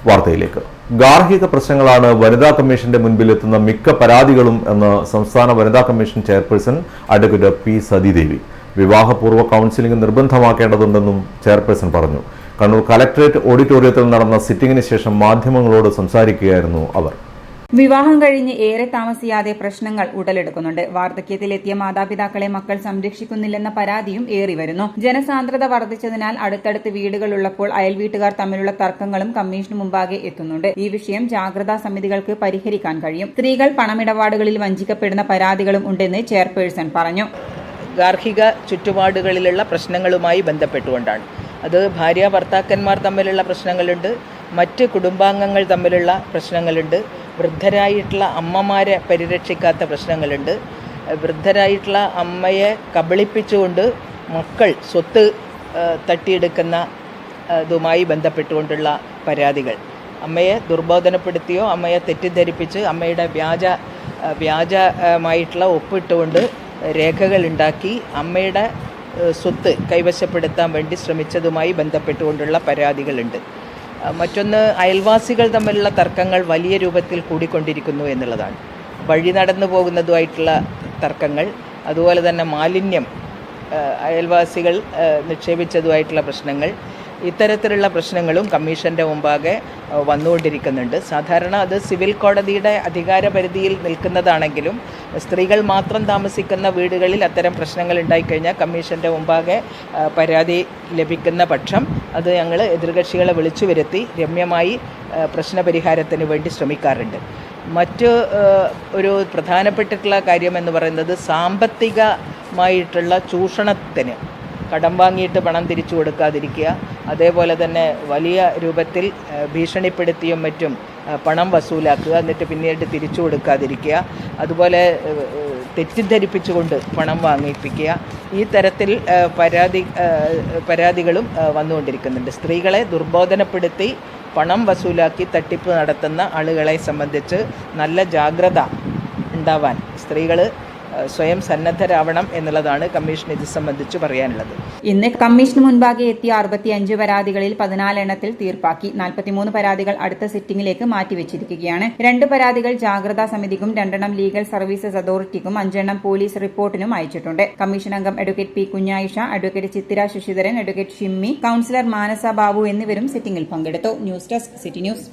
വാർത്തയിലേക്ക്. ഗാർഹിക പ്രശ്നങ്ങളാണ് വനിതാ കമ്മീഷന്റെ മുൻപിലെത്തുന്ന മിക്ക പരാതികളും എന്ന് സംസ്ഥാന വനിതാ commission chairperson advocate P Sathidevi. വിവാഹപൂർവ്വ കൗൺസിലിംഗ് നിർബന്ധമാക്കേണ്ടതുണ്ടെന്നും ചെയർപേഴ്സൺ പറഞ്ഞു. കണ്ണൂർ കലക്ടറേറ്റ് ഓഡിറ്റോറിയത്തിൽ നടന്ന സിറ്റിംഗിന് ശേഷം മാധ്യമങ്ങളോട് സംസാരിക്കുകയായിരുന്നു അവർ. വിവാഹം കഴിഞ്ഞ് ഏറെ താമസിയാതെ പ്രശ്നങ്ങൾ ഉടലെടുക്കുന്നുണ്ട്. വാർദ്ധക്യത്തിലെത്തിയ മാതാപിതാക്കളെ മക്കൾ സംരക്ഷിക്കുന്നില്ലെന്ന പരാതിയും ഏറിവരുന്നു. ജനസാന്ദ്രത വർദ്ധിച്ചതിനാൽ അടുത്തടുത്ത് വീടുകളുള്ളപ്പോൾ അയൽവീട്ടുകാർ തമ്മിലുള്ള തർക്കങ്ങളും കമ്മീഷന് മുമ്പാകെ എത്തുന്നുണ്ട്. ഈ വിഷയം ജാഗ്രതാ സമിതികൾക്ക് പരിഹരിക്കാൻ കഴിയും. സ്ത്രീകൾ പണമിടപാടുകളിൽ വഞ്ചിക്കപ്പെടുന്ന പരാതികളും ഉണ്ടെന്ന് ചെയർപേഴ്സൺ പറഞ്ഞു. ഗാർഹിക ചുറ്റുപാടുകളിലുള്ള പ്രശ്നങ്ങളുമായി ബന്ധപ്പെട്ടുകൊണ്ടാണ്. അത് ഭാര്യ ഭർത്താക്കന്മാർ തമ്മിലുള്ള പ്രശ്നങ്ങളുണ്ട്, മറ്റ് കുടുംബാംഗങ്ങൾ തമ്മിലുള്ള പ്രശ്നങ്ങളുണ്ട്, വൃദ്ധരായിട്ടുള്ള അമ്മമാരെ പരിരക്ഷിക്കാത്ത പ്രശ്നങ്ങളുണ്ട്, വൃദ്ധരായിട്ടുള്ള അമ്മയെ കബളിപ്പിച്ചുകൊണ്ട് മക്കൾ സ്വത്ത് തട്ടിയെടുക്കുന്ന ഇതുമായി ബന്ധപ്പെട്ടുകൊണ്ടുള്ള പരാതികൾ, അമ്മയെ ദുർബോധനപ്പെടുത്തിയോ അമ്മയെ തെറ്റിദ്ധരിപ്പിച്ച് അമ്മയുടെ വ്യാജമായിട്ടുള്ള ഒപ്പിട്ടുകൊണ്ട് രേഖകൾ ഉണ്ടാക്കി അമ്മയുടെ സ്വത്ത് കൈവശപ്പെടുത്താൻ വേണ്ടി ശ്രമിച്ചതുമായി ബന്ധപ്പെട്ടുകൊണ്ടുള്ള പരാതികളുണ്ട്. മറ്റൊന്ന്, അയൽവാസികൾ തമ്മിലുള്ള തർക്കങ്ങൾ വലിയ രൂപത്തിൽ കൂടിക്കൊണ്ടിരിക്കുന്നു എന്നുള്ളതാണ്. വഴി നടന്നു പോകുന്നതുമായിട്ടുള്ള തർക്കങ്ങൾ, അതുപോലെ തന്നെ മാലിന്യം അയൽവാസികൾ നിക്ഷേപിച്ചതുമായിട്ടുള്ള പ്രശ്നങ്ങൾ, ഇത്തരത്തിലുള്ള പ്രശ്നങ്ങളും കമ്മീഷൻ്റെ മുമ്പാകെ വന്നുകൊണ്ടിരിക്കുന്നുണ്ട്. സാധാരണ അത് സിവിൽ കോടതിയുടെ അധികാരപരിധിയിൽ നിൽക്കുന്നതാണെങ്കിലും സ്ത്രീകൾ മാത്രം താമസിക്കുന്ന വീടുകളിൽ അത്തരം പ്രശ്നങ്ങൾ ഉണ്ടായിക്കഴിഞ്ഞാൽ കമ്മീഷൻ്റെ മുമ്പാകെ പരാതി ലഭിക്കുന്ന പക്ഷം അത് ഞങ്ങൾ എതിർകക്ഷികളെ വിളിച്ചു വരുത്തി രമ്യമായി പ്രശ്നപരിഹാരത്തിന് വേണ്ടി ശ്രമിക്കാറുണ്ട്. മറ്റ് ഒരു പ്രധാനപ്പെട്ടിട്ടുള്ള കാര്യമെന്ന് പറയുന്നത് സാമ്പത്തികമായിട്ടുള്ള ചൂഷണത്തിന്, കടം വാങ്ങിയിട്ട് പണം തിരിച്ചു കൊടുക്കാതിരിക്കുക, അതേപോലെ തന്നെ വലിയ രൂപത്തിൽ ഭീഷണിപ്പെടുത്തിയും മറ്റും പണം വസൂലാക്കുക, എന്നിട്ട് പിന്നീട് തിരിച്ചു കൊടുക്കാതിരിക്കുക, അതുപോലെ തെറ്റിദ്ധരിപ്പിച്ചുകൊണ്ട് പണം വാങ്ങിപ്പിക്കുക, ഈ തരത്തിൽ പരാതികളും വന്നുകൊണ്ടിരിക്കുന്നുണ്ട്. സ്ത്രീകളെ ദുർബോധനപ്പെടുത്തി പണം വസൂലാക്കി തട്ടിപ്പ് നടത്തുന്ന ആളുകളെ സംബന്ധിച്ച് നല്ല ജാഗ്രത ഉണ്ടാവാൻ സ്ത്രീകൾ സ്വയം സന്നദ്ധരാവണം എന്നുള്ളതാണ് കമ്മീഷൻ ഇത് സംബന്ധിച്ച് പറയാനുള്ളത്. ഇന്ന് കമ്മീഷന് മുൻപാകെ എത്തിയ 65 പരാതികളിൽ 14 എണ്ണത്തിൽ തീർപ്പാക്കി. 43 പരാതികൾ അടുത്ത സിറ്റിംഗിലേക്ക് മാറ്റിവെച്ചിരിക്കുകയാണ്. 2 പരാതികൾ ജാഗ്രതാ സമിതിക്കും 2 എണ്ണം ലീഗൽ സർവീസസ് അതോറിറ്റിക്കും 5 എണ്ണം പോലീസ് റിപ്പോർട്ടിനും അയച്ചിട്ടുണ്ട്. കമ്മീഷൻ അംഗം അഡ്വക്കേറ്റ് പി കുഞ്ഞായിഷ, അഡ്വക്കേറ്റ് ചിത്തിര ശശിധരൻ, അഡ്വക്കേറ്റ് ഷിമ്മി, കൌൺസിലർ മാനസ ബാബു എന്നിവരും സിറ്റിംഗിൽ പങ്കെടുത്തു. News desk city news.